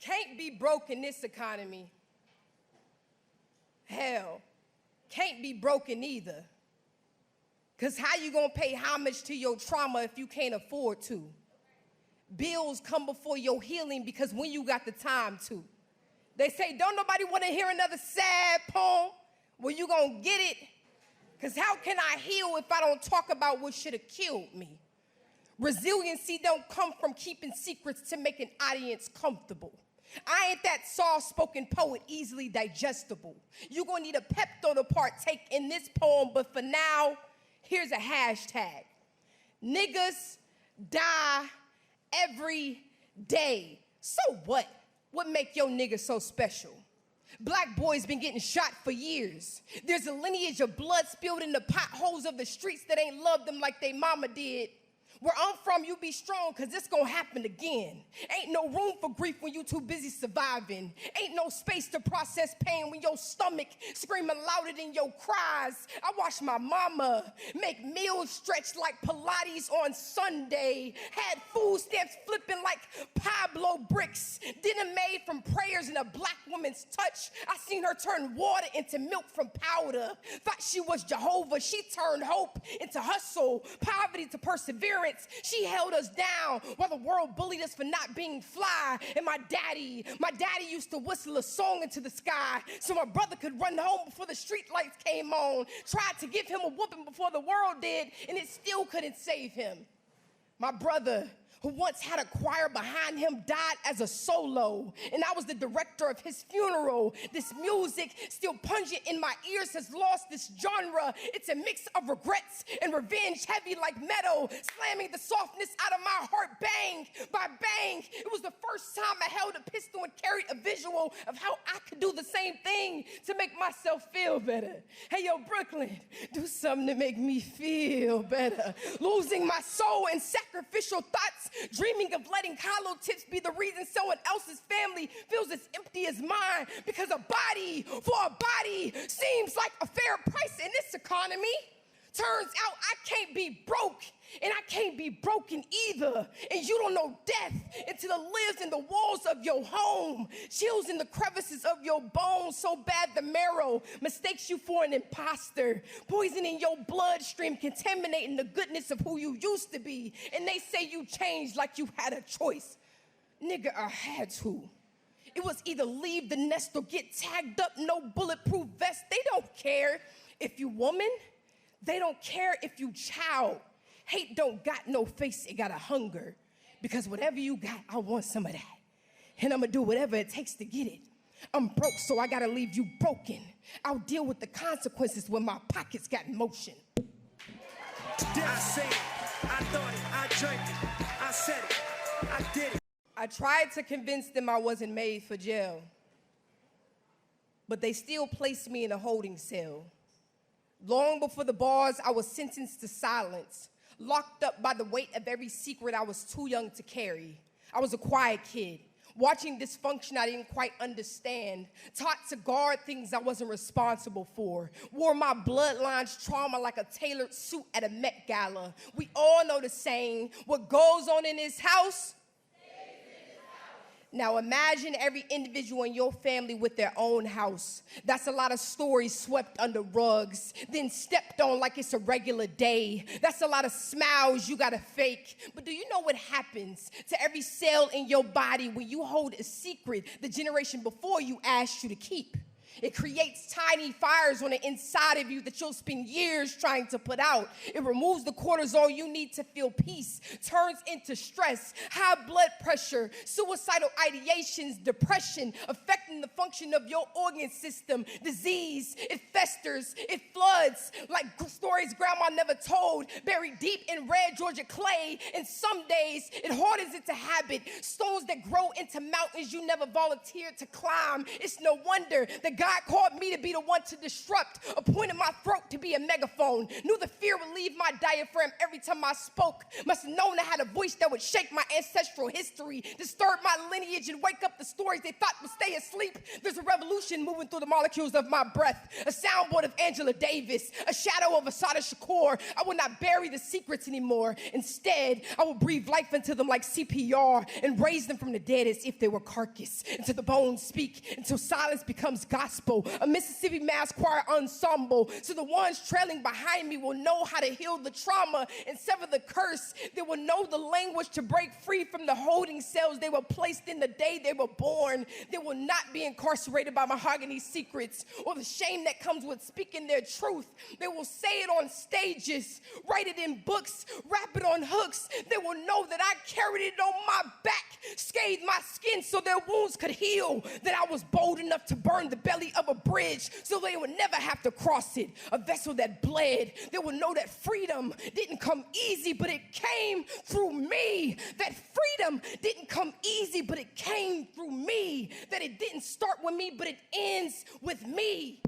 Can't be broke in this economy. Hell, can't be broken either. Because how you gonna pay homage to your trauma if you can't afford to? Bills come before your healing because when you got the time to. They say, don't nobody wanna hear another sad poem? Well, you gonna get it? Because how can I heal if I don't talk about what should have killed me? Resiliency don't come from keeping secrets to make an audience comfortable. I ain't that soft-spoken poet, easily digestible. You're gonna need a Pepto to partake in this poem, but for now, here's a hashtag. Niggas die every day. So what? What make your nigga so special? Black boys been getting shot for years. There's a lineage of blood spilled in the potholes of the streets that ain't loved them like they mama did. Where I'm from, you be strong, cause it's gonna happen again. Ain't no room for grief when you too busy surviving. Ain't no space to process pain when your stomach screaming louder than your cries. I watched my mama make meals stretch like Pilates on Sunday. Had food stamps flipping like Pablo bricks. Dinner made from prayers and a black woman's touch. I seen her turn water into milk from powder. Thought she was Jehovah, she turned hope into hustle, poverty to perseverance. She held us down while the world bullied us for not being fly. And my daddy used to whistle a song into the sky so my brother could run home before the street lights came on. Tried to give him a whooping before the world did, and it still couldn't save him. My brother, who once had a choir behind him, died as a solo, and I was the director of his funeral. This music, still pungent in my ears, has lost this genre. It's a mix of regrets and revenge, heavy like metal, slamming the softness out of my heart, bang by bang. It was the first time I held a pistol and carried a visual of how I could do the same thing to make myself feel better. Hey, yo, Brooklyn, do something to make me feel better. Losing my soul in sacrificial thoughts, dreaming of letting hollow tips be the reason someone else's family feels as empty as mine, because a body for a body seems like a fair price in this economy. Turns out I can't be broke, and I can't be broken either. And you don't know death until it lives in the walls of your home, chills in the crevices of your bones, so bad the marrow mistakes you for an imposter, poisoning your bloodstream, contaminating the goodness of who you used to be. And they say you changed like you had a choice. Nigga, I had to. It was either leave the nest or get tagged up, no bulletproof vest. They don't care if you woman. They don't care if you child. Hate don't got no face, it got a hunger. Because whatever you got, I want some of that. And I'm gonna do whatever it takes to get it. I'm broke, so I gotta leave you broken. I'll deal with the consequences when my pockets got motion. I say it, I thought it, I drank it, I said it, I did it. I tried to convince them I wasn't made for jail, but they still placed me in a holding cell. Long before the bars, I was sentenced to silence, locked up by the weight of every secret I was too young to carry. I was a quiet kid, watching dysfunction I didn't quite understand, taught to guard things I wasn't responsible for, wore my bloodline's trauma like a tailored suit at a Met Gala. We all know the saying, what goes on in this house. Now imagine every individual in your family with their own house. That's a lot of stories swept under rugs, then stepped on like it's a regular day. That's a lot of smiles you gotta fake. But do you know what happens to every cell in your body when you hold a secret the generation before you asked you to keep? It creates tiny fires on the inside of you that you'll spend years trying to put out. It removes the cortisol you need to feel peace, turns into stress, high blood pressure, suicidal ideations, depression, affecting the function of your organ system, disease. It festers, it floods like stories grandma never told, buried deep in red Georgia clay. And some days it hardens into habit, stones that grow into mountains you never volunteered to climb. It's no wonder that God called me to be the one to disrupt, appointed my throat to be a megaphone. Knew the fear would leave my diaphragm every time I spoke. Must have known I had a voice that would shake my ancestral history, disturb my lineage, and wake up the stories they thought would stay asleep. There's a revolution moving through the molecules of my breath, a soundboard of Angela Davis, a shadow of Asada Shakur. I will not bury the secrets anymore. Instead, I will breathe life into them like CPR and raise them from the dead as if they were carcass, until the bones speak, until silence becomes gospel, a Mississippi Mass Choir ensemble. So the ones trailing behind me will know how to heal the trauma and sever the curse. They will know the language to break free from the holding cells they were placed in the day they were born. They will not be incarcerated by mahogany secrets or the shame that comes with speaking their truth. They will say it on stages, write it in books, rap it on hooks. They will know that I carried it on my back, scathed my skin so their wounds could heal, that I was bold enough to burn the belly of a bridge so they would never have to cross it, a vessel that bled. They will know that freedom didn't come easy, but it came through me. That freedom didn't come easy, but it came through me. That it didn't start with me, but it ends with me.